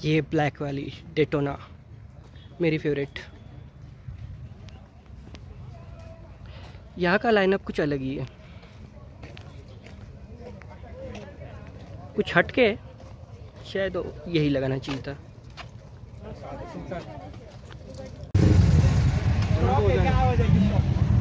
ये ब्लैक वाली डेटोना मेरी फेवरेट। यहाँ का लाइनअप कुछ अलग ही है, कुछ हटके, शायद यही लगाना चाहिए था। क्या